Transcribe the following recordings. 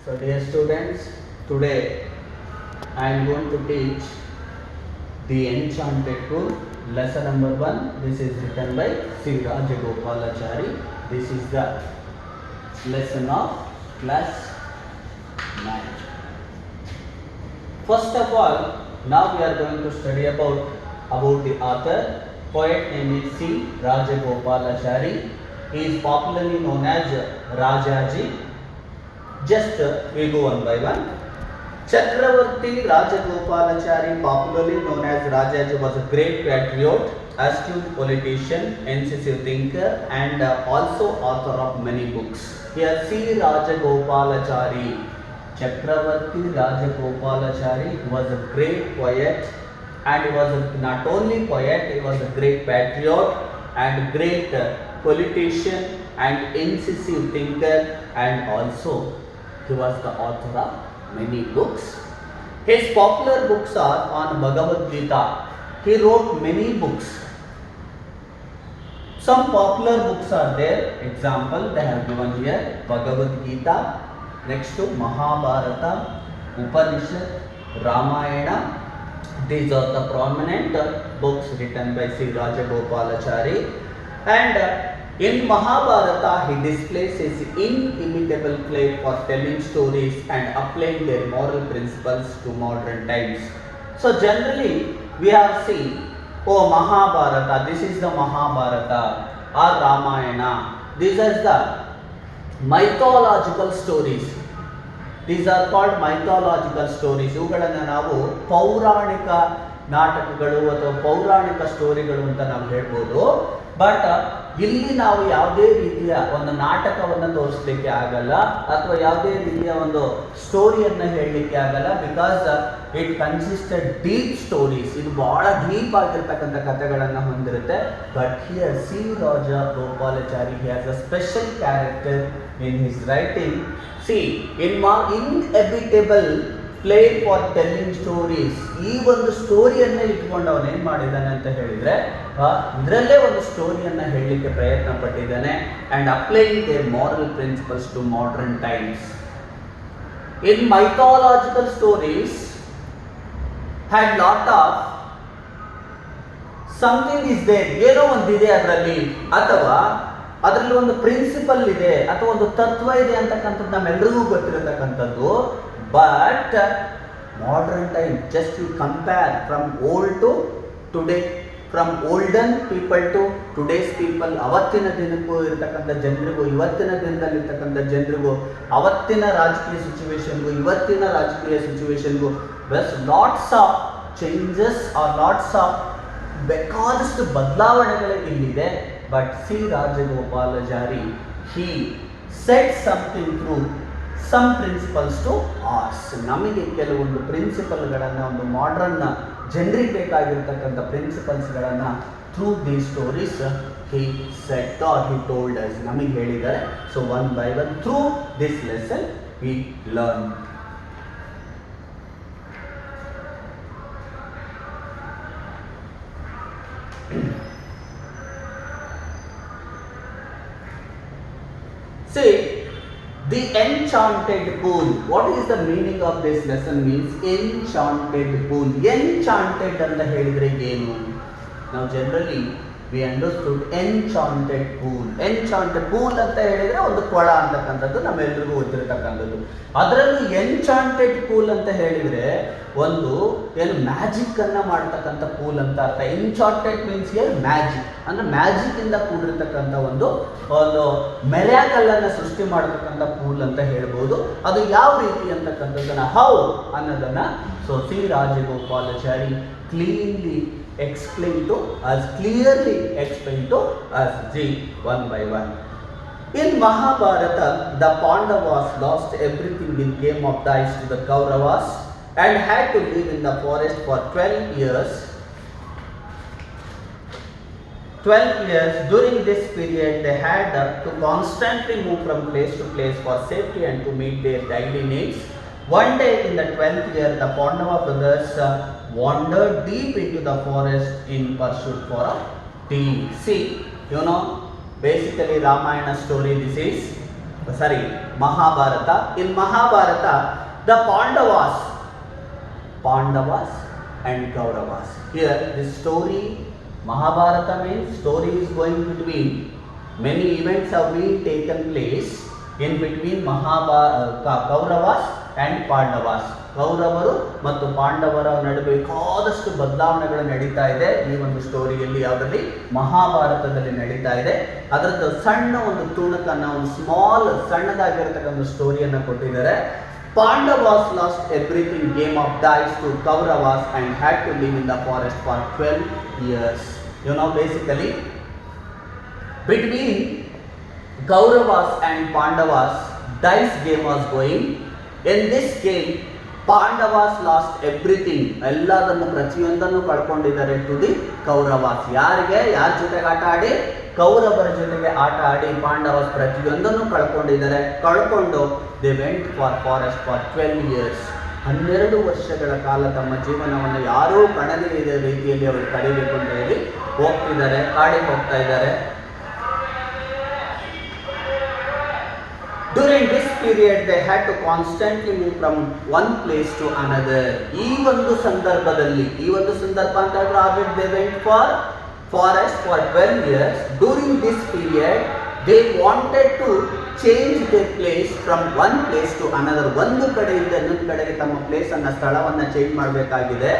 So dear students, today I am going to teach the Enchanted Pool, lesson number 1. This is written by Sri Rajagopalachari. This is the lesson of class 9. First of all, now we are going to study about the author. Poet name is C. Rajagopalachari. He is popularly known as Rajaji. Just we go one by one. Chakravarti Rajagopalachari, popularly known as Rajaji, was a great patriot, astute politician, incisive thinker, and also author of many books. Here, C. Rajagopalachari. Chakravarti Rajagopalachari was a great poet, and he was not only poet, he was a great patriot and great politician and incisive thinker, and also he was the author of many books. His popular books are on Bhagavad Gita. He wrote many books. Some popular books are there. Example, they have given here Bhagavad Gita, next to Mahabharata, Upanishad, Ramayana. These are the prominent books written by Sri Rajagopalachari. And in Mahabharata, he displays his inimitable flair for telling stories and applying their moral principles to modern times. So generally, we have seen, Mahabharata, this is the Mahabharata or Ramayana. These are the mythological stories. These are called mythological stories. ಇವುಗಳನ್ನು ನಾವು ಪೌರಾಣಿಕ ನಾಟಕಗಳು ಅಥವಾ ಪೌರಾಣಿಕ ಸ್ಟೋರಿಗಳು ಅಂತ ನಾವು ಹೇಳ್ಬೋದು. But ಇಲ್ಲಿ ನಾವು ಯಾವುದೇ ರೀತಿಯ ಒಂದು ನಾಟಕವನ್ನು ತೋರಿಸಲಿಕ್ಕೆ ಆಗಲ್ಲ ಅಥವಾ ಯಾವುದೇ ರೀತಿಯ ಒಂದು ಸ್ಟೋರಿಯನ್ನು ಹೇಳಲಿಕ್ಕೆ ಆಗಲ್ಲ. Because it consisted deep stories. ಇದು ಬಹಳ ಡೀಪ್ ಆಗಿರ್ತಕ್ಕಂಥ ಕಥೆಗಳನ್ನು ಹೊಂದಿರುತ್ತೆ. But here C Rajagopalachari he has a special character in his writing. C inimitable player for telling stories. ಈ ಒಂದು ಸ್ಟೋರಿಯನ್ನೇ ಇಟ್ಕೊಂಡು ಅವನು ಏನು ಮಾಡಿದ್ದಾನೆ ಅಂತ ಹೇಳಿದರೆ, ಇದರಲ್ಲೇ ಒಂದು ಸ್ಟೋರಿಯನ್ನು ಹೇಳಲಿಕ್ಕೆ ಪ್ರಯತ್ನ ಪಟ್ಟಿದ್ದಾನೆ. And applying their moral principles to modern times. In mythological stories had lot of something is there. ಏನೋ ಒಂದಿದೆ ಅದರಲ್ಲಿ, ಅಥವಾ ಅದರಲ್ಲಿ ಒಂದು ಪ್ರಿನ್ಸಿಪಲ್ ಇದೆ ಅಥವಾ ಒಂದು ತತ್ವ ಇದೆ ಅಂತಕ್ಕಂಥದ್ದು ನಮ್ಮೆಲ್ಲರಿಗೂ ಗೊತ್ತಿರತಕ್ಕಂಥದ್ದು. But modern time, just you compare from old to today, from olden people to today's people, ಅವತ್ತಿನ ದಿನಕ್ಕೂ ಇರತಕ್ಕಂಥ ಜನರಿಗೂ ಇವತ್ತಿನ ದಿನದಲ್ಲಿ ಇರ್ತಕ್ಕಂಥ ಜನರಿಗೂ, ಅವತ್ತಿನ ರಾಜಕೀಯ ಸಿಚುವೇಶನ್ಗೂ ಇವತ್ತಿನ ರಾಜಕೀಯ ಸಿಚುವೇಶನ್ಗೂ lots of changes or lots of ಬೇಕಾದಷ್ಟು ಬದಲಾವಣೆಗಳು ಇಲ್ಲಿದೆ. But C Rajagopalachari he said something through some principles to us. ನಮಗೆ ಕೆಲವೊಂದು ಪ್ರಿನ್ಸಿಪಲ್ಗಳನ್ನು, ಒಂದು ಮಾಡರ್ನ್ ಜನರಿಗೆ ಬೇಕಾಗಿರ್ತಕ್ಕಂಥ ಪ್ರಿನ್ಸಿಪಲ್ಸ್ಗಳನ್ನು through the stories he said or he told us, ನಮಗೆ ಹೇಳಿದ್ದಾರೆ. So one by one through this lesson we learn. See, the enchanted pool. What is the meaning of this lesson? Means enchanted pool. Enchanted ಅಂತ ಹೇಳಿದ್ರೆ ಏನು? Now generally we understood enchanted pool. Enchanted pool ಅಂತ ಹೇಳಿದ್ರೆ ಒಂದು ಕೊಳ ಅಂತಕ್ಕಂಥದ್ದು ನಮ್ಮೆಲ್ಲರಿಗೂ ಗೊತ್ತಿರತಕ್ಕಂಥದ್ದು. ಅದರಲ್ಲೂ ಎನ್ಚಾಂಟೆಡ್ ಪೂಲ್ ಅಂತ ಹೇಳಿದ್ರೆ ಒಂದು ಏನು ಮ್ಯಾಜಿಕ್ ಅನ್ನ ಮಾಡ್ತಕ್ಕಂಥ ಪೂಲ್ ಅಂತ ಅರ್ಥ. ಎನ್ಚಾಂಟೆಡ್ ಮೀನ್ಸ್ ಏನು ಮ್ಯಾಜಿಕ್ ಅಂದ್ರೆ ಮ್ಯಾಜಿಕ್ ಇಂದ ಕೂಡಿರ್ತಕ್ಕಂಥ ಒಂದು ಮೆರಾಕಲ್ ಅನ್ನ ಸೃಷ್ಟಿ ಮಾಡತಕ್ಕಂಥ ಪೂಲ್ ಅಂತ ಹೇಳ್ಬೋದು. ಅದು ಯಾವ ರೀತಿ ಅಂತಕ್ಕಂಥದ್ದನ್ನ ಹೌ ಅನ್ನೋದನ್ನ so C Rajagopalachari clearly explain to us, one by one. In Mahabharata, the Pandavas lost everything in game of dice to the Kauravas and had to live in the forest for 12 years. During this period, they had to constantly move from place to place for safety and to meet their daily needs. One day in the 12th year, the Pandava brothers wandered deep into the forest in pursuit for a tea. See, basically Ramayana story this is. sorry, Mahabharata. In Mahabharata, the Pandavas and Kauravas. Here, this story, Mahabharata means story is going between many events have been taken place in between Kauravas and Pandavas. ಕೌರವರು ಮತ್ತು ಪಾಂಡವರ ನಡುವೆ ಬೇಕಾದಷ್ಟು ಬದಲಾವಣೆಗಳು ನಡೀತಾ ಇದೆ ಈ ಒಂದು ಸ್ಟೋರಿಯಲ್ಲಿ, ಯಾವುದರಲ್ಲಿ ಮಹಾಭಾರತದಲ್ಲಿ ನಡೀತಾ ಇದೆ. ಅದರದ್ದು ಸಣ್ಣ ಒಂದು ತುಣುಕನ್ನ, ಒಂದು ಸ್ಮಾಲ್ ಸಣ್ಣದಾಗಿರತಕ್ಕಂಥ ಸ್ಟೋರಿಯನ್ನು ಕೊಟ್ಟಿದ್ದಾರೆ. Pandavas lost everything, game of dice to Kauravas and had to live in the forest for 12 years. You know, basically between Kauravas and Pandavas, dice game was going. In this game, Pandavas lost everything. ಎಲ್ಲದನ್ನು ಪ್ರತಿಯೊಂದನ್ನು ಕಳ್ಕೊಂಡಿದ್ದಾರೆ to the Kauravas. ಯಾರ ಜೊತೆಗೆ ಆಟ ಆಡಿ? ಕೌರವರ ಜೊತೆಗೆ ಆಟ ಆಡಿ ಪಾಂಡವಾಸ್ ಪ್ರತಿಯೊಂದನ್ನು ಕಳ್ಕೊಂಡಿದ್ದಾರೆ. ಕಳ್ಕೊಂಡು they went for forest for 12 years. 12 ವರ್ಷಗಳ ಕಾಲ ತಮ್ಮ ಜೀವನವನ್ನು ಯಾರೂ ಕಾಣದೇ ಇರೋ ರೀತಿಯಲ್ಲಿ ಅವರು ಕಳೀಬೇಕು ಅಂತ ಹೇಳಿ ಹೋಗ್ತಿದ್ದಾರೆ, ಕಾಡಿಗೆ ಹೋಗ್ತಾ ಇದ್ದಾರೆ. During this period, they had to constantly move from one place to another. ಈ ಒಂದು ಸಂದರ್ಭ ಅಂತ ಹೇಳಿದ್ರೆ they went for forest for 12 years. During this period, they wanted to change their place from one place to another. ಒಂದು ಕಡೆಯಿಂದ ಇನ್ನೊಂದು ಕಡೆಗೆ ತಮ್ಮ ಪ್ಲೇಸ್ ಅನ್ನ, ಸ್ಥಳವನ್ನು ಚೇಂಜ್ ಮಾಡಬೇಕಾಗಿದೆ.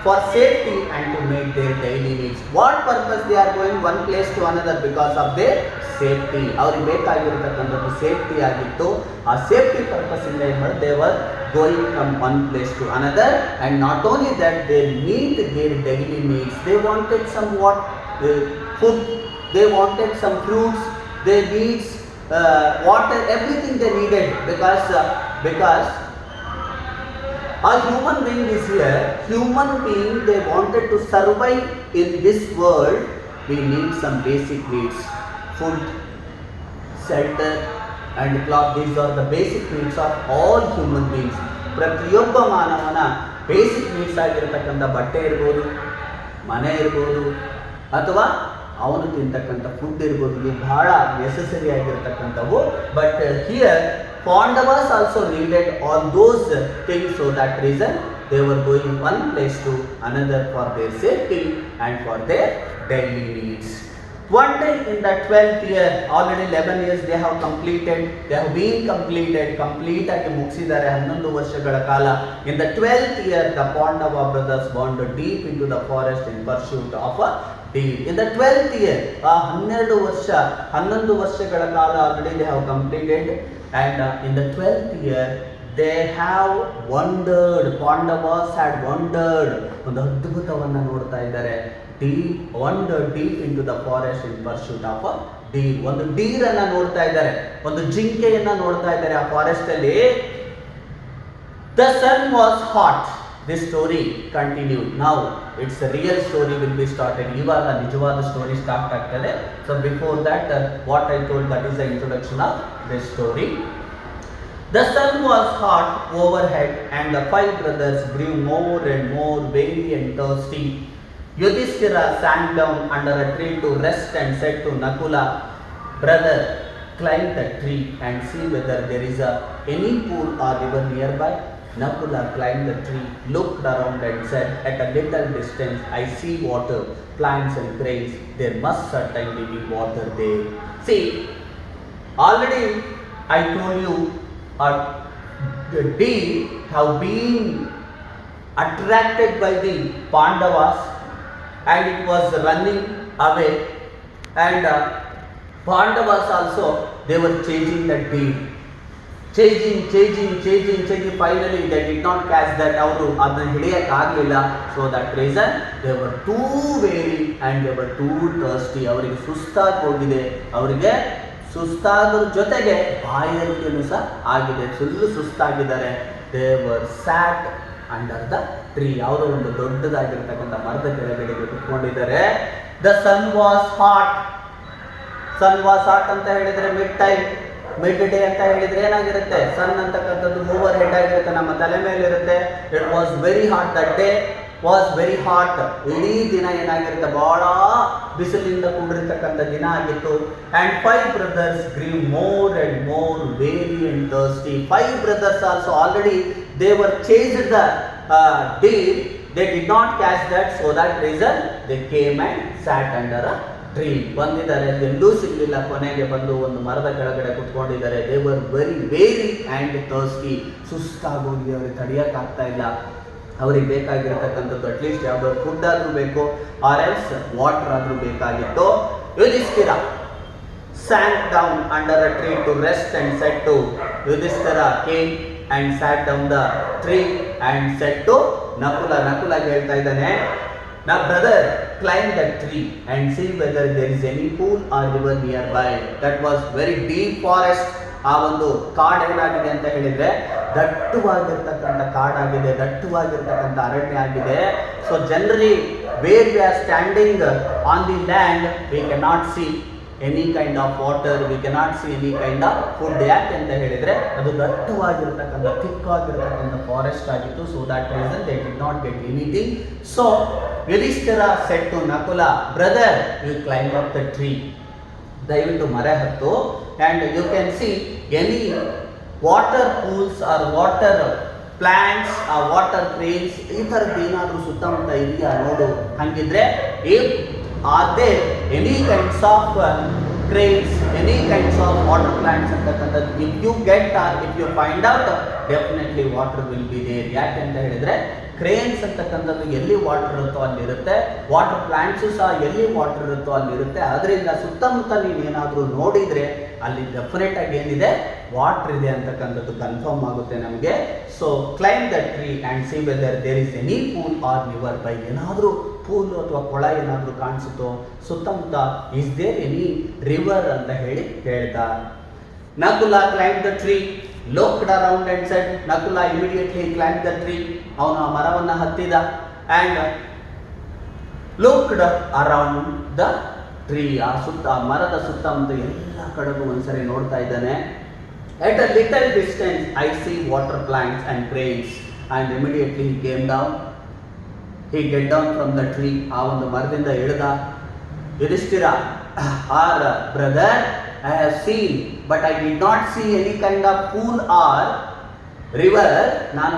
For safety and to make their daily needs. What purpose they are going one place to another? Because of their safety. ಅವ್ರಿಗೆ ಬೇಕಾಗಿರತಕ್ಕಂಥದ್ದು safety ಆಗಿತ್ತು. ಆ ಸೇಫ್ಟಿ ಪರ್ಪಸ್ ಇಂದ ಏನು ಮಾಡಿ, they were going from one place to another, and not only that, they meet their daily needs. They wanted some food, they wanted some fruits, they needs water, everything they needed, because a human being is here. Human being, they wanted to survive in this world. We need some basic needs: food, shelter and cloth. These are the basic needs of all human beings. ಪ್ರತಿಯೊಬ್ಬ ಮಾನವನ basic needs ಆಗಿರತಕ್ಕಂಥ ಬಟ್ಟೆ ಇರ್ಬೋದು, ಮನೆ ಇರ್ಬೋದು, ಅಥವಾ ಅವನು ತಿಂತಕ್ಕಂಥ food ಇರ್ಬೋದು. ಇವು ಬಹಳ ನೆಸೆಸರಿ ಆಗಿರತಕ್ಕಂಥವು. But here Pandavas also needed all those things, so that reason they were going one place to another for their safety and for their daily needs. One day in the 12th year, already 11 years they have completed, they have been completed, complete ಆಗಿ ಮುಗಿಸಿದ್ದಾರೆ 11 ವರ್ಷಗಳ ಕಾಲ. In the 12th year, the Pandava brothers wandered deep into the forest in pursuit of a deer. In the 12th year, 11 ವರ್ಷಗಳ ಕಾಲ already they have completed, and in the 12th year they have wandered. Pandavas had wandered, ಒಂದು ಅದ್ಭುತವನ್ನು ನೋಡ್ತಾ ಇದ್ದಾರೆ. wandered deep into the forest in pursuit of a deer. ಒಂದು Deere ಅನ್ನ ನೋಡ್ತಾ ಇದ್ದಾರೆ, ಒಂದು ಜಿಂಕೆಯನ್ನ ನೋಡ್ತಾ ಇದ್ದಾರೆ ಆ ಫಾರೆಸ್ಟ್ ಅಲ್ಲಿ. The sun was hot. This story continued. Now its a real story will be started. ಇವಾಗ ನಿಜವಾದ ಸ್ಟೋರಿ ಸ್ಟಾರ್ಟ್ ಆಗ್ತದೆ. So before that, what I told, that is the introduction of this story. The sun was hot overhead, and the 5 brothers grew more and more weary and thirsty. Yudhishthira sat down under a tree to rest and said to Nakula, "Brother, climb the tree and see whether there is any pool or river nearby." Nakula climbed the tree, looked around and said, "At a little distance I see water, plants and grains. There must certainly be water there." See, already I told you, the deer have been attracted by the Pandavas, and it was running away, and Pandavas also, they were chasing the deer, chasing. Finally they did not catch that. ಅವರು ಅದನ್ನ ಹಿಡಿಯಕ್ಕೆ ಆಗಲಿಲ್ಲ. So that reason they were too weary and they were too thirsty. ಅವರಿಗೆ ಸುಸ್ತಾಗಿ ಹೋಗಿದೆ, ಅವರಿಗೆ ಸುಸ್ತಾದ್ರ ಜೊತೆಗೆ ಬಾಯಾರಿಕೆಯೂ ಸಹ ಆಗಿದೆ, full ಸುಸ್ತಾಗಿದ್ದಾರೆ. They were sat under the tree. ಯಾವುದೋ ಒಂದು ದೊಡ್ಡದಾಗಿರ್ತಕ್ಕಂಥ ಮರದ ಕೆಳಗಡೆ ಕುತ್ಕೊಂಡಿದ್ದಾರೆ. The sun was hot ಅಂತ ಹೇಳಿದ್ರೆ ಮಿಡ್ ಡೇ ಅಂತ ಹೇಳಿದ್ರೆ ಏನಾಗಿರುತ್ತೆ, ಸನ್ ಅಂತಕ್ಕಂಥದ್ದು ಓವರ್ ಹೆಡ್ ಆಗಿರುತ್ತೆ, ನಮ್ಮ ತಲೆ ಮೇಲೆ ಇರುತ್ತೆ. It was very hot that day. Was very hot. ಇಡೀ ದಿನ ಏನಾಗಿರುತ್ತೆ, ಬಹಳ ಬಿಸಿಲಿಂದ ಕೂಡಿರ್ತಕ್ಕಂಥ ದಿನ ಆಗಿತ್ತು. And 5 brothers grew more and more weary and thirsty. 5 brothers also already they were chased the deer. They did not catch that, so that reason they came and sat under a tree. ಬಂದಿದ್ದಾರೆ, ಎಲ್ಲೂ ಸಿಗಲಿಲ್ಲ, ಕೊನೆಗೆ ಬಂದು ಒಂದು ಮರದ ಕೆಳಗಡೆ ಕುತ್ಕೊಂಡಿದ್ದಾರೆ. they were very weary and thirsty. ಸುಸ್ತಾಗೋಗಿ ಅವ್ರಿಗೆ ತಡೆಯೋಕ್ಕಾಗ್ತಾ ಇಲ್ಲ. ಅವ್ರಿಗೆ ಬೇಕಾಗಿರತಕ್ಕಂಥದ್ದು ಅಟ್ಲೀಸ್ಟ್ ಯಾವ್ದಾದ್ರು ಫುಡ್ ಆದ್ರೂ ಬೇಕು, ಆರ್ ಎಲ್ಸ್ ವಾಟರ್ ಆದ್ರೂ ಬೇಕಾಗಿತ್ತು. Yudhishthira sank down under a tree to rest and said to Yudhishthira came and sat down the tree and said to Nakula ಹೇಳ್ತಾ ಇದ್ದಾನೆ, now brother climb that tree and see whether there is any pool or river nearby. That was very deep forest. ಆ ಒಂದು ಕಾಡು ಏನಾಗಿದೆ ಅಂತ ಹೇಳಿದ್ರೆ ದಟ್ಟವಾಗಿರ್ತಕ್ಕಂಥ ಕಾಡಾಗಿದೆ, ದಟ್ಟವಾಗಿರ್ತಕ್ಕಂಥ ಅರಣ್ಯ ಆಗಿದೆ. So generally where we are standing on the land we cannot see any kind of water, we cannot see any kind of food. ಯಾಕೆ ಅಂತ ಹೇಳಿದ್ರೆ ಅದು ದಟ್ಟವಾಗಿರ್ತಕ್ಕಂಥ ಥಿಕ್ಕಾಗಿರ್ತಕ್ಕಂಥ ಫಾರೆಸ್ಟ್ ಆಗಿತ್ತು. So that reason they did not get anything. So Yudhishthira said to Nakula, brother you climb up the tree, ದಯವಿಟ್ಟು ಮರ ಹತ್ತು, and you can see any water pools or water plants ಆ ವಾಟರ್ ಕ್ರೇನ್ಸ್ ಈ ಥರದ್ದು ಏನಾದರೂ ಸುತ್ತಮುತ್ತ ಇದೆಯಾ ನೋಡು. ಹಾಗಿದ್ರೆ if are there any kinds of cranes, any kinds of water plants ಅಂತಕ್ಕಂಥದ್ದು if you get or if you find out definitely water will be there. ಯಾಕೆ ಅಂತ ಹೇಳಿದ್ರೆ ಕ್ರೇನ್ಸ್ ಅಂತಕ್ಕಂಥದ್ದು ಎಲ್ಲಿ ವಾಟರ್ ಇರುತ್ತೋ ಅಲ್ಲಿರುತ್ತೆ, ವಾಟರ್ ಪ್ಲಾಂಟ್ಸು ಸಹ ಎಲ್ಲಿ ವಾಟರ್ ಇರುತ್ತೋ ಅಲ್ಲಿರುತ್ತೆ. ಅದರಿಂದ ಸುತ್ತಮುತ್ತ ನೀವು ಏನಾದರೂ ನೋಡಿದರೆ ಅಲ್ಲಿ ಡೆಫಿನೆಟ್ ಆಗಿ ಏನಿದೆ, ವಾಟರ್ ಇದೆ ಅಂತಕ್ಕಂಥದ್ದು ಕನ್ಫರ್ಮ್ ಆಗುತ್ತೆ ನಮಗೆ. So climb the tree and see whether there is any pool or river by. ಏನಾದರೂ ಪೂಲ್ ಅಥವಾ ಕೊಳ ಏನಾದರೂ ಕಾಣಿಸುತ್ತೋ ಸುತ್ತಮುತ್ತ, ಇಸ್ ದೇರ್ ಎನಿ ರಿವರ್ ಅಂತ ಹೇಳಿ ಹೇಳ್ದ. Nakula climb the tree, looked around and said, Nakula immediately climbed the tree. ಅವನು ಆ ಮರವನ್ನು ಹತ್ತಿದ and looked around the tree. ಆ ಮರದ ಸುತ್ತಮುತ್ತ ಎಲ್ಲ ಕಡೆಗೂ ಒಂದ್ಸರಿ ನೋಡ್ತಾ ಇದ್ದಾನೆ. At a little distance I see water plants and cranes, and immediately he came down. He get down from the tree. ಆ ಒಂದು ಮರದಿಂದ ಇಳಿದ. Yudhishthira, our brother, I have seen, but I did not see any kind of pool or river. ನಾನು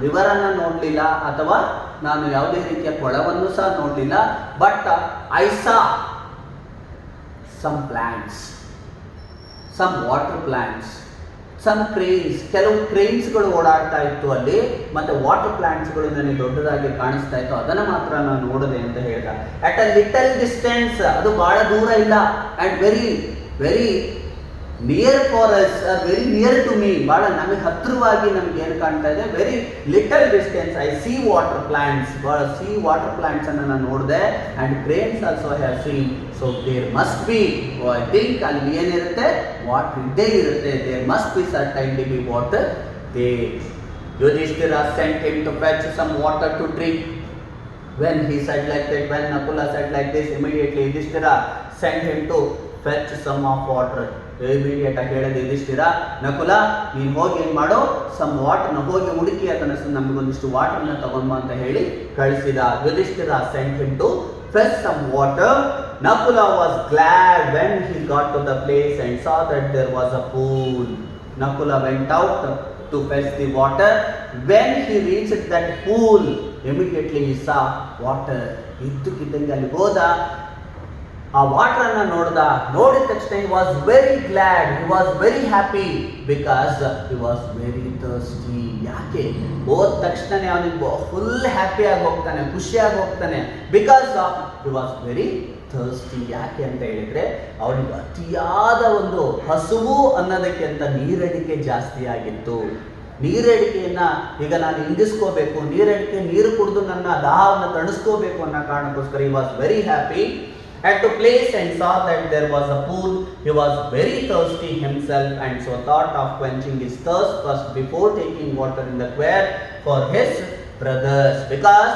ರಿವರನ್ನು ನೋಡಲಿಲ್ಲ ಅಥವಾ ನಾನು ಯಾವುದೇ ರೀತಿಯ ಕೊಳವನ್ನು ಸಹ ನೋಡಲಿಲ್ಲ. But I saw some plants, some water plants, some cranes. ಕೆಲವು ಕ್ರೇನ್ಸ್ಗಳು ಓಡಾಡ್ತಾ ಇತ್ತು ಅಲ್ಲಿ, ಮತ್ತೆ ವಾಟರ್ ಪ್ಲಾಂಟ್ಸ್ಗಳು ನನಗೆ ದೊಡ್ಡದಾಗಿ ಕಾಣಿಸ್ತಾ ಇತ್ತು, ಅದನ್ನು ಮಾತ್ರ ನಾನು ನೋಡಿದೆ ಅಂತ ಹೇಳ್ದ. ಅಟ್ ಅ ಲಿಟಲ್ ಡಿಸ್ಟೆನ್ಸ್, ಅದು ಬಹಳ ದೂರ ಇಲ್ಲ. And very very near for us, very near to me, ಬಹಳ ನಮಗೆ ಹತ್ತಿರವಾಗಿ ನಮ್ಗೆ ಏನು ಕಾಣ್ತಾ ಇದೆ, very little distance I see water plants, water plants ಅನ್ನು ನಾನು ನೋಡಿದೆ. And cranes also I have seen. So there must be, I think ಅಲ್ಲಿ ಏನಿರುತ್ತೆ, ವಾಟರ್ ಇದ್ದೇ ಇರುತ್ತೆ. There must be certainly be water there. Yudhishthira sent him to fetch some water to drink. When he said like that, when Nakula said like this, immediately Yudhishthira sent him to fetch some of water. Immediate ಆಗಿ ಹೇಳಿದ ಯುಧಿಷ್ಠಿರ, ನಕುಲ ನೀನು ಹೋಗಿ ಏನು ಮಾಡೋ, some ವಾಟರ್ನ ಹೋಗಿ ಹುಡುಕಿ ಅದನ್ನ ನಮಗೊಂದಿಷ್ಟು ವಾಟರ್ನ ತಗೊಂಬ ಅಂತ ಹೇಳಿ ಕಳಿಸಿದ. Yudhishthira sent him to fetch some water. Nakula was glad when he got to the place and saw that there was a pool. Nakula went out to fetch the water. When he reached that pool, immediately he saw water. ಇದ್ದಕ್ಕಿದ್ದಂಗೆ ಅಲ್ಲಿ ಹೋದ, ಆ ವಾಟರನ್ನು ನೋಡಿದ ತಕ್ಷಣ he was very glad, he was very happy because he was very thirsty. ಯಾಕೆ ಹೋದ ತಕ್ಷಣ ಅವನಿಗೆ ಫುಲ್ ಹ್ಯಾಪಿಯಾಗಿ ಹೋಗ್ತಾನೆ, ಖುಷಿಯಾಗಿ ಹೋಗ್ತಾನೆ, because he was very thirsty. ಯಾಕೆ ಅಂತ ಹೇಳಿದ್ರೆ ಅವನಿಗೆ ಅತಿಯಾದ ಒಂದು ಹಸುವು ಅನ್ನೋದಕ್ಕಿಂತ ನೀರಡಿಕೆ ಜಾಸ್ತಿ ಆಗಿತ್ತು. ನೀರಡಿಕೆಯನ್ನ ಈಗ ನಾನು ಇಂಗಿಸ್ಕೋಬೇಕು, ನೀರು ಕುಡಿದು ನನ್ನ ದಾಹವನ್ನು ತಣಿಸ್ಕೋಬೇಕು ಅನ್ನೋ ಕಾರಣಕ್ಕೋಸ್ಕರ he was very happy. At a place and saw that there was a pool. He was very thirsty himself, and so thought of quenching his thirst first before taking water in the quair for his brothers. Because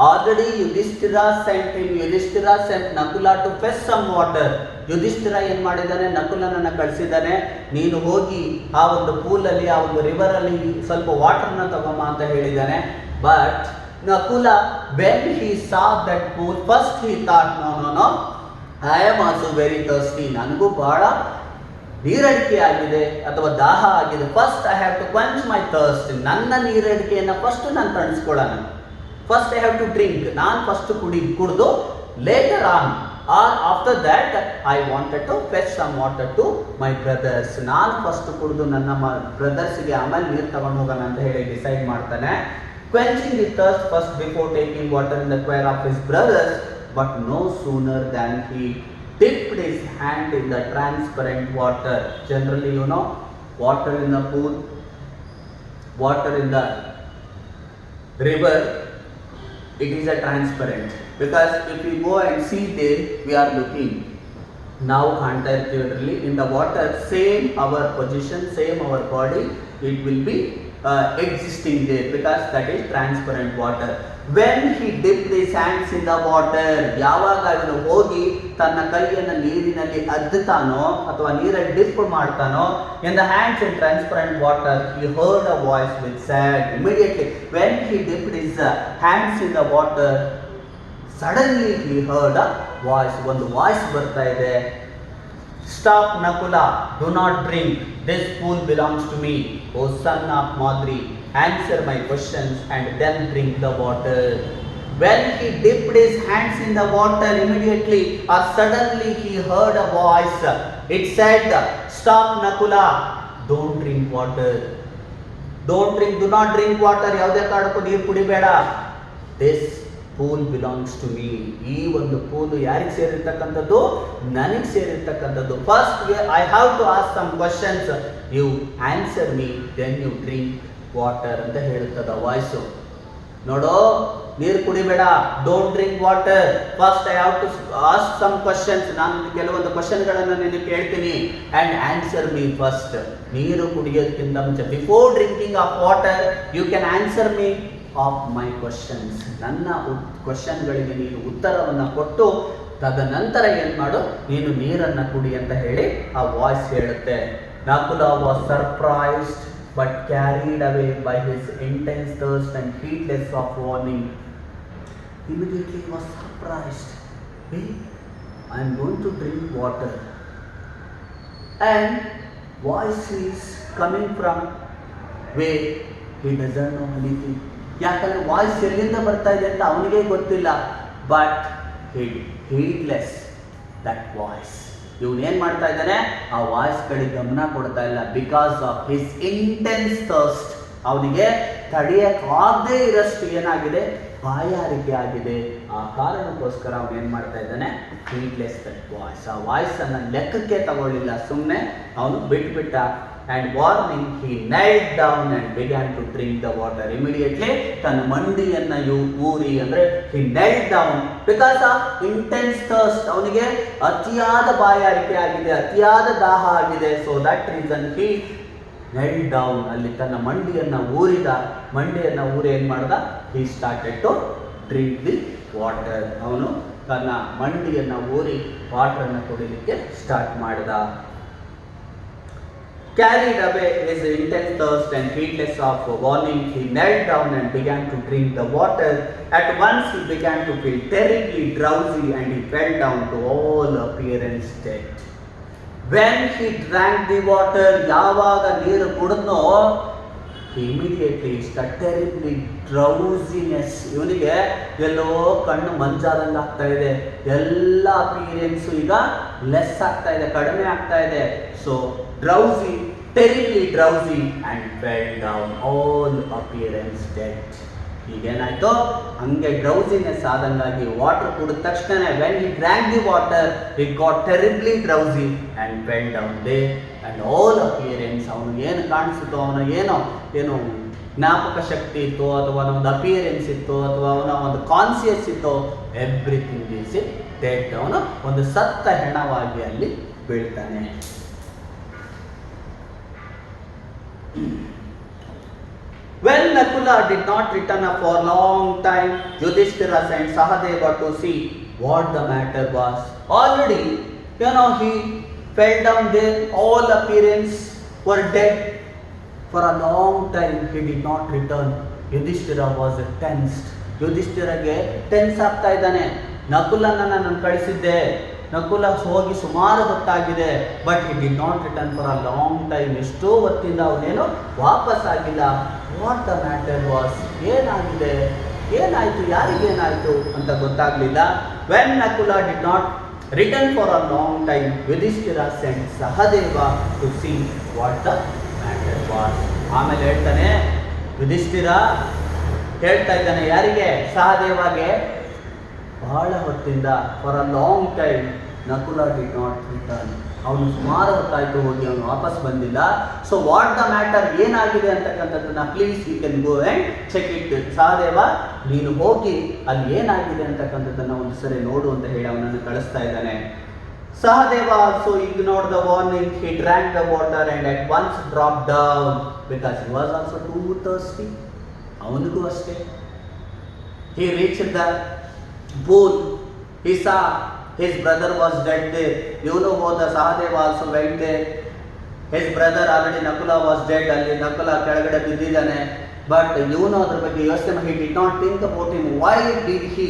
already Yudhishthira sent Nakula to fetch some water. Yudhishthira ಏನು ಮಾಡಿದ್ದಾನೆ, ನಕುಲನನ್ನು ಕಳಿಸಿದ್ದಾನೆ, ನೀನು ಹೋಗಿ ಆ ಒಂದು ಪೂಲಲ್ಲಿ, ಆ ಒಂದು ರಿವರಲ್ಲಿ ಸ್ವಲ್ಪ ವಾಟರ್ನ ತಗೊಂಬ ಅಂತ ಹೇಳಿದ್ದಾನೆ. But Nakula, when he saw that pool, first he thought, no, I am also very thirsty. ನನಗೂ ಬಹಳ ನೀರಡಿಕೆ ಆಗಿದೆ ಅಥವಾ ದಾಹ ಆಗಿದೆ. First I have to quench my thirst. ನನ್ನ ನೀರಡಿಕೆಯನ್ನು ಫಸ್ಟ್ ನಾನು ತಣಿಸ್ಕೊಳ್ಳೋಣ. First I have to drink. ನಾನು ಫಸ್ಟ್ ಕುಡಿದು later on or after that I wanted to fetch some water to my brothers. ನಾನು ಫಸ್ಟ್ ಕುಡಿದು ನನ್ನ ಬ್ರದರ್ಸ್ಗೆ ಆಮೇಲೆ ನೀರು ತಗೊಂಡು ಹೋಗೋಣ ಅಂತ ಹೇಳಿ ಡಿಸೈಡ್ ಮಾಡ್ತಾನೆ. Quenching his thirst first before taking water in the care of his brothers, but no sooner than he dipped his hand in the transparent water. Generally, water in the pool, water in the river, it is a transparent. Because if we go and see there, we are looking. Now, clearly in the water, same our position, same our body, it will be existing there because that is transparent water. When he dipped his hands in the water, ಯಾವಾಗ ಅವನು ಹೋಗಿ ತನ್ನ ಕೈಯನ್ನು ನೀರಿನಲ್ಲಿ ಅದ್ದುತ್ತಾನೋ ಅಥವಾ ನೀರಲ್ಲಿ drip ಮಾಡ್ತಾನೋ, in the hands in transparent water, he heard a voice which said, immediately when he dipped his hands in the water, suddenly he heard a voice. ಒಂದು ವಾಯ್ಸ್ ಬರ್ತಾ ಇದೆ. Stop Nakula, do not drink. This pool belongs to me. O son of Madri, answer my questions and then drink the water. When he dipped his hands in the water, immediately or suddenly he heard a voice. It said, Stop Nakula, don't drink water. Don't drink, do not drink water. ಯಾವುದೇ ಕಾರಣಕ್ಕೂ ನೀರು ಕುಡಿಬೇಡ. This pool belongs to me. ಈ ಒಂದು pool ಯಾರಿಗೆ ಸೇರಿರ್ತಕ್ಕಂಥದ್ದು? ನನಗೆ ಸೇರಿರ್ತಕ್ಕಂಥದ್ದು. First I have to ask some questions. You answer me, then you drink water ಅಂತ ಹೇಳುತ್ತದೆ ವಾಯ್ಸು. ನೋಡೋ, ನೀರು ಕುಡಿಬೇಡ, don't drink water. First I have to ask some questions. ನಾನು ಕೆಲವೊಂದು ಕ್ವಶನ್ಗಳನ್ನು ನಿನಗೆ ಕೇಳ್ತೀನಿ. And answer me first. ನೀರು ಕುಡಿಯೋದಕ್ಕಿಂತ ಮುಂಚೆ, before drinking of water, you can answer me of my questions. ನನ್ನ ಕ್ವಶನ್ಗಳಿಗೆ ನೀನು ಉತ್ತರವನ್ನು ಕೊಟ್ಟು ತದನಂತರ ಏನು ಮಾಡು, ನೀನು ನೀರನ್ನು ಕುಡಿ ಅಂತ ಹೇಳಿ ಆ ವಾಯ್ಸ್ ಹೇಳುತ್ತೆ. Nakula was surprised but carried away by his intense thirst and heedless of warning. Immediately he was surprised. Hey, I am going to drink water. And voice is coming from where he doesn't know anything. ಯಾಕಂದ್ರೆ voice ಎಲ್ಲಿಂದ ಬರ್ತಾ ಇದೆ ಅಂತ ಅವನಿಗೆ ಗೊತ್ತಿಲ್ಲ. But heedless that voice. ಇವನು ಏನು ಮಾಡ್ತಾ ಇದ್ದಾನೆ? ಆ ವಾಯ್ಸ್ ಕಡೆ ಗಮನ ಕೊಡ್ತಾ ಇಲ್ಲ. Because of his intense thirst. ಅವನಿಗೆ ತಡೆಯಕ್ಕಾಗದೇ ಇರಷ್ಟು ಏನಾಗಿದೆ? ಬಾಯಾರಿಕೆ ಆಗಿದೆ. ಆ ಕಾರಣಕ್ಕೋಸ್ಕರ ಅವನು ಏನು ಮಾಡ್ತಾ ಇದ್ದಾನೆ? heedless that voice. ಆ ವಾಯ್ಸ್ ಅನ್ನ ಲೆಕ್ಕಕ್ಕೆ ತಗೊಳ್ಳಿಲ್ಲ, ಸುಮ್ಮನೆ ಅವನು ಬಿಟ್ಬಿಟ್ಟ. And warning, he knelt down and began to drink the water. Immediately ತನ್ನ ಮಂಡಿಯನ್ನು ಊರಿ, ಅಂದ್ರೆ he knelt down because of intense thirst. ಅವನಿಗೆ ಅತಿಯಾದ ಬಾಯಾರಿಕೆ ಆಗಿದೆ, ಅತಿಯಾದ ದಾಹ ಆಗಿದೆ. So that reason he knelt down. ಅಲ್ಲಿ ತನ್ನ ಮಂಡಿಯನ್ನು ಊರಿ ಏನು ಮಾಡ್ದ? He started to drink the water. ಅವನು ತನ್ನ ಮಂಡಿಯನ್ನು ಊರಿ ವಾಟರನ್ನು ಕುಡಿಲಿಕ್ಕೆ ಸ್ಟಾರ್ಟ್ ಮಾಡಿದ. Carried away his intense thirst and heedless of warning, he knelt down and began to drink the water. At once he began to feel terribly drowsy and he fell down to all appearance dead. When he drank the water, ಯಾವಾಗ ನೀರು ಕುಡಿದ್ನೋ, immediately started terribly drowsiness. ಇವನಿಗೆ ಎಲ್ಲೋ ಕಣ್ಣು ಮಂಜಾದಂಗೆ ಆಗ್ತಾ ಇದೆ. ಎಲ್ಲ appearance ಈಗ less ಆಗ್ತಾ ಇದೆ, ಕಡಿಮೆ ಆಗ್ತಾ ಇದೆ. So drowsy, terribly drowsy and fell down, all appearance dead. ಈಗೇನಾಯ್ತು? ಹಂಗೆ ಡ್ರೌಸಿನೆಸ್ ಆದಂಗಾಗಿ ವಾಟರ್ ಕುಡಿದ ತಕ್ಷಣ when he drank the water, he got terribly drowsy and fell down there and all appearance, ಅವನು ಏನು ಕಾಣಿಸುತ್ತೋ, ಅವನ ಏನು ಜ್ಞಾಪಕ ಶಕ್ತಿ ಇತ್ತು ಅಥವಾ ಒಂದು ಅಪಿಯರೆನ್ಸ್ ಇತ್ತು ಅಥವಾ ಅವನ ಒಂದು ಕಾನ್ಸಿಯಸ್ ಇತ್ತು, ಎವ್ರಿಥಿಂಗ್ ಈಸ್ ಡೆಡ್. ಅವನು ಒಂದು ಸತ್ತ ಹೆಣವಾಗಿ ಅಲ್ಲಿ ಬೀಳ್ತಾನೆ. When Nakula did not return for a long time, Yudhishthira sent Sahadeva to see what the matter was. Already, he fell down there, all appearance were dead. For a long time, he did not return. Yudhishthira was tensed. ಯುಧಿಷ್ಠಿರಗೆ tense ಆಗ್ತಾ ಇದ್ದಾನೆ. ನಕುಲನ್ನ ನಾನು ಕಳಿಸಿದ್ದೆ, ನಕುಲ ಹೋಗಿ ಸುಮಾರು ಹೊತ್ತಾಗಿದೆ, but he did not return for a long time. ಎಷ್ಟೋ ಹೊತ್ತಿಂದ ಅವನೇನು ವಾಪಸ್ ಆಗಿಲ್ಲ. ವಾಟ್ ದ ಮ್ಯಾಟರ್ ವಾಸ್, ಏನಾಗಿದೆ, ಏನಾಯಿತು, ಯಾರಿಗೇನಾಯಿತು ಅಂತ ಗೊತ್ತಾಗಲಿಲ್ಲ. When Nakula did not return for a long time, Yudhishthira sent Sahadeva to see what the matter was. ಆಮೇಲೆ ಹೇಳ್ತಾನೆ, ಯುಧಿಷ್ಠಿರ ಹೇಳ್ತಾ ಇದ್ದಾನೆ ಯಾರಿಗೆ, ಸಹದೇವಗೆ, ಬಹಳ ಹೊತ್ತಿಂದ for a long time Nakula did not return, ಅವನು ಸುಮಾರು ಹೊತ್ತಾಯಿತು ಹೋಗಿ ಅವನು ವಾಪಸ್ ಬಂದಿಲ್ಲ. ಸೊ ವಾಟ್ ದ ಮ್ಯಾಟರ್, ಏನಾಗಿದೆ ಅಂತಕ್ಕಂಥದ್ದನ್ನ please you can go and check it. Sahadeva ನೀನು ಹೋಗಿ ಅಲ್ಲಿ ಏನಾಗಿದೆ ಅಂತಕ್ಕಂಥದ್ದನ್ನು ಒಂದು ಸರಿ ನೋಡು ಅಂತ ಹೇಳಿ ಅವನನ್ನು ಕಳಿಸ್ತಾ ಇದ್ದಾನೆ. Sahadeva also ignored the warning. He drank the water and at once dropped down because he was also too thirsty. ಅವನಿಗೂ ಅಷ್ಟೇ. He reached the pool. He saw his brother was dead there. ಇವನು ಹೋದ, Sahadeva also went there. His brother already Nakula was dead. ಅಲ್ಲಿ ನಕುಲ ಕೆಳಗಡೆ ಬಿದ್ದಿದ್ದಾನೆ. But ಇವನು ಅದ್ರ ಬಗ್ಗೆ ಯೋಚನೆ ಮಾಡಿ, he did not think about him. Why did he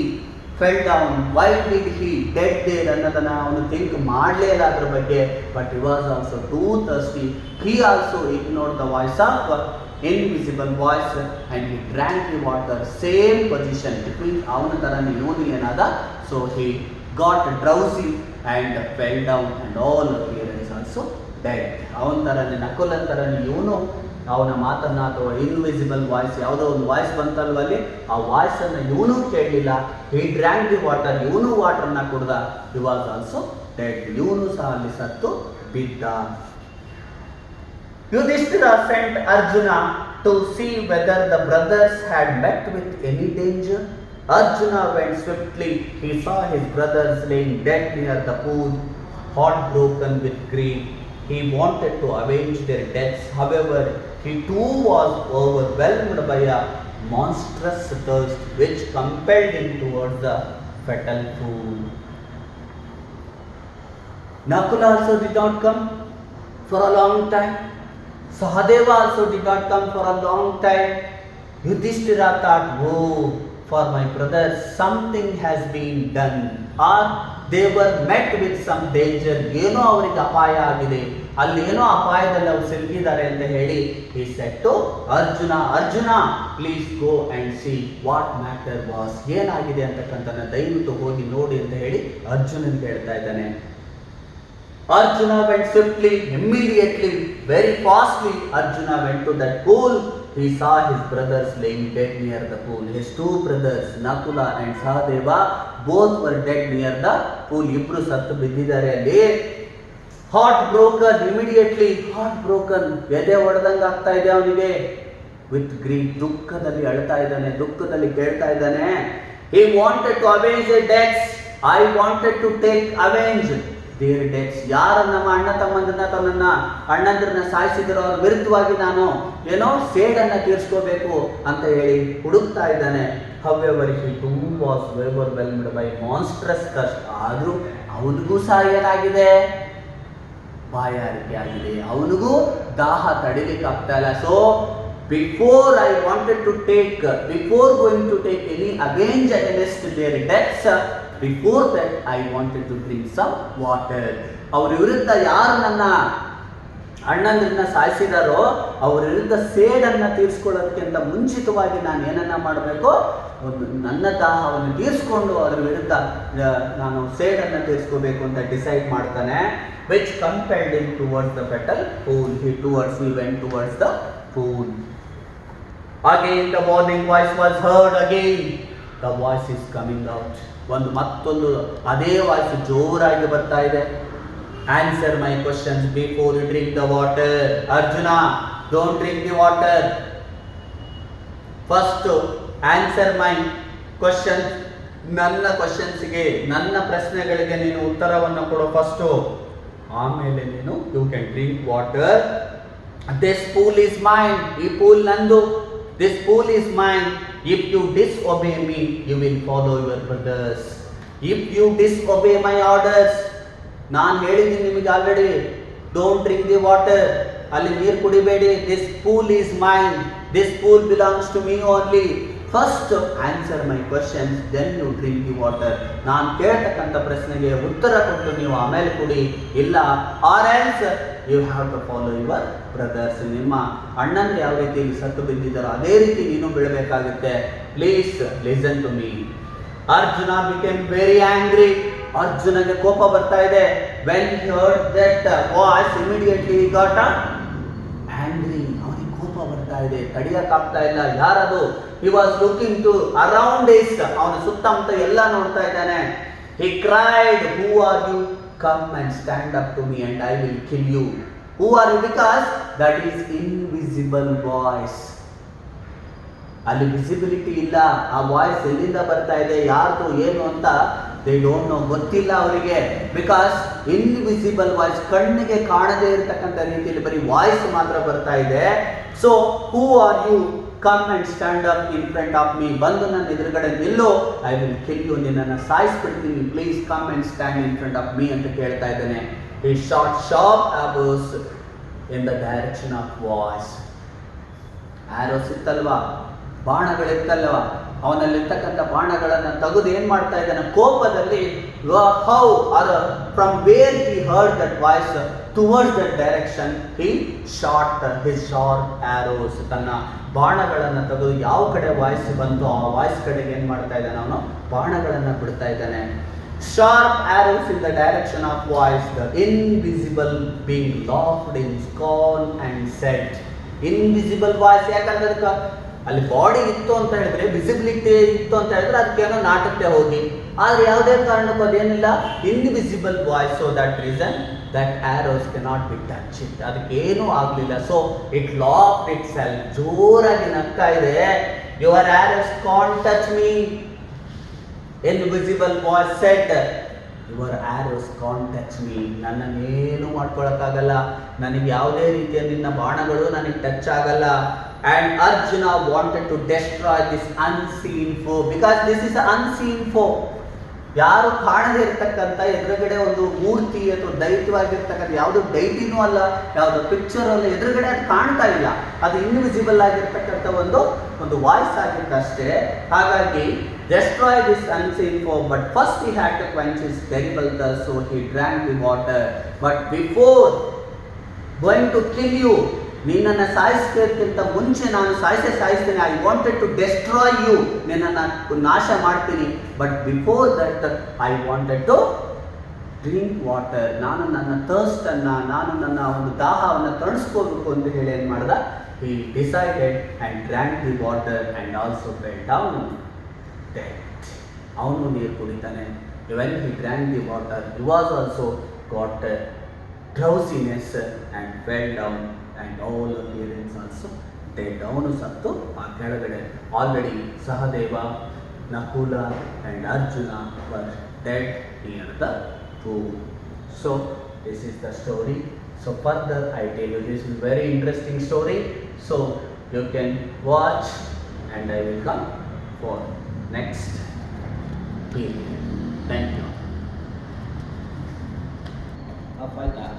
fell down? Why did he dead there ಅನ್ನೋದನ್ನ ಅವನು ಥಿಂಕ್ ಮಾಡಲೇ ಇಲ್ಲ ಅದ್ರ ಬಗ್ಗೆ. But he was also too thirsty. He also ignored the voice of invisible voice and he drank the water. Same position between ಅವನ ತರನೇ ಇವನು ಏನಾದ. So he got drowsy and fell down and all appearance also dead. ಅವನ ತರನೇ, ನಕುಲನ ತರನೇ ಇವನು ಅವನ ಮಾತನ್ನ ಅಥವಾ ಇನ್ವಿಸಿಬಲ್ ವಾಯ್ಸ್, ಯಾವುದೋ ಒಂದು ವಾಯ್ಸ್ ಬಂತಲ್ವಲ್ಲಿ, ಆ ವಾಯ್ಸನ್ನು ಇವನು ಕೇಳಲಿಲ್ಲ. ಹಿ ಡ್ರ್ಯಾಂಕ್ ದಿ ವಾಟರ್, ಇವನು ವಾಟರ್ನ ಕುಡ್ದ. ಹಿ ವಾಸ್ ಆಲ್ಸೋ ಡೆಡ್, ಇವನು ಸಹ ಅಲ್ಲಿ ಸತ್ತು ಬಿದ್ದ. Yudhishthira sent Arjuna to see whether the brothers had met with any danger. Arjuna went swiftly. He saw his brothers laying dead near the pool, heartbroken with grief. He wanted to avenge their deaths. However, he too was overwhelmed by a monstrous thirst which compelled him towards the fatal pool. Nakula also did not come for a long time. Sahadeva also did not come for a long time. Yudhishthira thought, oh, for my brothers something has been done, or they were met with some danger. ಏನೋ ಅವರಿಗೆ ಅಪಾಯ ಆಗಿದೆ, ಅಲ್ಲಿ ಏನೋ ಅಪಾಯದಲ್ಲಿ ಅವರು ಸಿಲುಕಿದ್ದಾರೆ ಅಂತ ಹೇಳಿ he said to Arjuna, Arjuna please go and see what matter was. ಏನಾಗಿದೆ ಅಂತಕ್ಕಂಥನ್ನ ದಯವಿಟ್ಟು ಹೋಗಿ ನೋಡಿ ಅಂತ ಹೇಳಿ ಅರ್ಜುನನಿಗೆ ಹೇಳ್ತಾ ಇದ್ದಾನೆ. Arjuna went swiftly, immediately, very fastly. Arjuna went to that pool. He saw his brothers laying dead near the pool. His two brothers, Nakula and Sahadeva, both were dead near the pool. ಇಬ್ರು ಸತ್ತು ಬಿದ್ದಿದ್ದಾರೆ ಅಲ್ಲಿ. Heart broken, immediately heart broken. ಎದೆ ಹೊಡೆದಂಗೆ ಆಗ್ತಾ ಇದೆ ಅವನಿಗೆ. With grief, ದುಃಖದಲ್ಲಿ ಅಳ್ತಾ ಇದ್ದಾನೆ, ದುಃಖದಲ್ಲಿ ಕೇಳ್ತಾ ಇದ್ದಾನೆ. He wanted to avenge their deaths. I wanted to take avenge their deaths. ಯಾರು ನಮ್ಮ ಅಣ್ಣ ತಮ್ಮಂದ್ರನ್ನ ತನ್ನ ಅಣ್ಣಂದ್ರನ್ನ ಸಾಯಿಸಿದ್ರು ಅವ್ರ ವಿರುದ್ಧವಾಗಿ ನಾನು ಏನೋ ಸೇಡನ್ನ ತೀರಿಸ್ಕೋಬೇಕು ಅಂತ ಹೇಳಿ ಹುಡುಕ್ತಾ ಇದ್ದಾನೆ. However, he too was overwhelmed by monstrous thirst. ಆದ್ರೂ ಅವನಿಗೂ ಸಹ ಏನಾಗಿದೆ, ಬಾಯಾರಿಕೆ ಆಗಿದೆ, ಅವನಿಗೂ ದಾಹ ತಡಿಲಿಕ್ಕೆ ಆಗ್ತಾ ಇಲ್ಲ. So before going to take any avenge against their deaths, before that I wanted to drink some water. ಅವ್ರ ವಿರುದ್ಧ ಯಾರು ನನ್ನ ಅಣ್ಣಂದ್ರನ್ನ ಸಾಯಿಸಿದಾರೋ ಅವ್ರ ವಿರುದ್ಧ ಸೇಡನ್ನ ತೀರಿಸ್ಕೊಳ್ಳೋದಕ್ಕಿಂತ ಮುಂಚಿತವಾಗಿ ನಾನು ಏನನ್ನ ಮಾಡಬೇಕು, ನನ್ನ ದಾಹವನ್ನು ತೀರಿಸ್ಕೊಂಡು ಅದರ ವಿರುದ್ಧ ನಾನು ಸೇಡನ್ನ ತೀರಿಸ್ಕೋಬೇಕು ಅಂತ ಡಿಸೈಡ್ ಮಾಡ್ತಾನೆ. which compelled him towards the fatal pool. He went towards the pool. Again the warning voice was heard. Again the voice is coming out. ಮತ್ತೊಂದು ಅದೇ ವಾಯ್ಸ್ ಜೋರಾಗಿ ಬರ್ತಾ ಇದೆ. Answer my questions before you drink the water. Arjuna, don't drink the water. First answer my questions. ನನ್ನ ಕ್ವಶನ್ಸ್ಗೆ, ನನ್ನ ಪ್ರಶ್ನೆಗಳಿಗೆ ನೀನು ಉತ್ತರವನ್ನು ಕೊಡು ಫಸ್ಟು, ಆಮೇಲೆ ನೀನು you can drink water. This pool is mine. ಈ ಪೂಲ್ ನಂದು. This pool is mine. If you disobey me, you will follow your brothers. If you disobey my orders, ನಾನು ಹೇಳಿದ್ದೀನಿ ನಿಮಗೆ already, don't drink the water, ಅಲ್ಲಿ ನೀರು ಕುಡಿಬೇಡಿ. This pool is mine. This pool belongs to me only. First answer my questions then you drink the water. ನಾನು ಕೇಳ್ತಕ್ಕಂಥ ಪ್ರಶ್ನೆಗೆ ಉತ್ತರ ಕೊಟ್ಟು ನೀವು ಆಮೇಲೆ ಕುಡಿ, ಇಲ್ಲ or else you have to follow your brothers. ನಿಮ್ಮ ಅಣ್ಣಂದ್ರೆ ಯಾವ ರೀತಿಯಲ್ಲಿ ಸತ್ತು ಬಿದ್ದಿದ್ದಾರೋ ಅದೇ ರೀತಿ ನೀನು ಬೀಳಬೇಕಾಗುತ್ತೆ. Please listen to me. Arjuna became very angry. ಅರ್ಜುನಗೆ ಕೋಪ ಬರ್ತಾ ಇದೆ. When he heard that voice immediately he got angry. ಅವನಿಗೆ ಕೋಪ ಬರ್ತಾ ಇದೆ, ತಡಿಯಕ್ಕಾಗ್ತಾ ಇಲ್ಲ. ಯಾರದು? He was looking to around his, ಅವನ ಸುತ್ತಮುತ್ತ ಎಲ್ಲ ನೋಡ್ತಾ ಇದ್ದಾನೆ. He cried, who are you? Come and stand up to me and I will kill you. Who are you? Because that is invisible voice. ಅಲ್ಲಿ ವಿಸಿಬಿಲಿಟಿ ಇಲ್ಲ. ಆ voice ಎಲ್ಲಿಂದ ಬರ್ತಾ ಇದೆ, ಯಾರ್ದು ಏನು ಅಂತ ದೇ ಡೋಂಟ್ ನೋ, ಗೊತ್ತಿಲ್ಲ ಅವರಿಗೆ. ಬಿಕಾಸ್ ಇನ್ವಿಸಿಬಲ್ ವಾಯ್ಸ್, ಕಣ್ಣಿಗೆ ಕಾಣದೇ ಇರತಕ್ಕಂಥ ರೀತಿಯಲ್ಲಿ ಬರೀ ವಾಯ್ಸ್ ಮಾತ್ರ ಬರ್ತಾ ಇದೆ. So who are you? Come and stand up in front of me. ಬಂದು ನನ್ನ ಎದುರುಗಡೆ ನಿಲ್ಲು, ಐ ವಿಲ್ ಕಿಲ್ ಯು, ನಿನ್ನನ್ನು ಸಾಯಿಸ್ಬಿಡ್ತೀನಿ. Please come and stand in front of me ಅಂತ ಕೇಳ್ತಾ ಇದ್ದಾನೆ. He shot sharp arrows in the direction of voice. Arrows ಇತ್ತಲ್ವಾ, ಬಾಣಗಳಿತ್ತಲ್ವ, ಅವನಲ್ಲಿರ್ತಕ್ಕಂಥ ಬಾಣಗಳನ್ನು ತೆಗೆದು ಏನ್ ಮಾಡ್ತಾ ಇದ್ದಾನೆ ಕೋಪದಲ್ಲಿ, how are from where he heard that voice towards that direction he shot his sharp arrows. ತನ್ನ ಬಾಣಗಳನ್ನು ತೆಗೆದು ಯಾವ ಕಡೆ ವಾಯ್ಸ್ ಬಂತು ಆ ವಾಯ್ಸ್ ಕಡೆಗೆ ಏನ್ ಮಾಡ್ತಾ ಇದ್ದಾನೆ, ಅವನು ಬಾಣಗಳನ್ನು ಬಿಡ್ತಾ ಇದ್ದಾನೆ. Sharp arrows in the direction of voice. The invisible being laughed in scorn and said. Invisible voice, ಯಾಕಂದ್ರೆ ಅಲ್ಲಿ ಬಾಡಿ ಇತ್ತು ಅಂತ ಹೇಳಿದ್ರೆ, ವಿಸಿಬಿಲಿಟಿ ಇತ್ತು ಅಂತ ಹೇಳಿದ್ರೆ ಅದಕ್ಕೇನೋ ನಾಟಕ್ಕೆ ಹೋಗಿ, ಆದ್ರೆ ಯಾವುದೇ ಕಾರಣಕ್ಕೂ ಅದೇನಿಲ್ಲ, invisible voice. So that reason that arrows cannot be touch it. ಅದಕ್ಕೇನೂ ಆಗಲಿಲ್ಲ. So it laughed itself. ಜೋರಾಗಿ ನಗ್ತಾ ಇದೆ. Your arrows can't touch me. Invisible voice said, your arrows can't touch me. ನನ್ನನ್ನೇನು ಮಾಡ್ಕೊಳಕ್ಕಾಗಲ್ಲ, ನನಗೆ ಯಾವುದೇ ರೀತಿಯ ನಿನ್ನ ಬಾಣಗಳು ನನಗೆ ಟಚ್ ಆಗಲ್ಲ. And Arjuna wanted to destroy this unseen foe, because this is an unseen foe. ಯಾರು ಕಾಣದೇ ಇರ್ತಕ್ಕಂಥ ಎದುರುಗಡೆ ಒಂದು ಮೂರ್ತಿ ಅಥವಾ ದೈತ್ಯವಾಗಿರ್ತಕ್ಕಂಥ ಯಾವುದು ಡೈಟಿನೂ ಅಲ್ಲ, ಯಾವುದು ಪಿಕ್ಚರ್ ಅಲ್ಲ, ಎದುರುಗಡೆ ಅದು ಕಾಣ್ತಾ ಇಲ್ಲ, ಅದು ಇನ್ವಿಸಿಬಲ್ ಆಗಿರ್ತಕ್ಕಂಥ ಒಂದು ವಾಯ್ಸ್ ಆಗಿರ್ತಷ್ಟೇ. ಹಾಗಾಗಿ destroy this unseen foe, but first he had to quench his terrible thirst, so he drank the water. But before going to kill you, ನಿನ್ನನ್ನು ಸಾಯಿಸೋದಕ್ಕಿಂತ ಮುಂಚೆ ನಾನು ಸಾಯಿಸ್ತೇನೆ. I wanted to destroy you, ನಿನ್ನನ್ನು ನಾಶ ಮಾಡ್ತೀನಿ. But before that I wanted to drink water. ನಾನು ನನ್ನ ಥರ್ಸ್ಟನ್ನು, ನಾನು ನನ್ನ ಒಂದು ದಾಹವನ್ನು ತಣಿಸ್ಕೋಬೇಕು ಅಂತ ಹೇಳಿ ಏನು ಮಾಡ್ದ, he decided and drank the water and also fell down dead. ಅವನು ನೀರು ಕುಡಿತಾನೆ. When he drank the water he was also got drowsiness and fell down, and all appearance also dead. ಅವನು ಸತ್ತು ಆ ಕೆಳಗಡೆ. Already Sahadeva, Nakula and Arjuna were dead near the pool. So this is the story. So further I tell you, this is very interesting story. So you can watch and I will come for next period. Thank you. Up like that.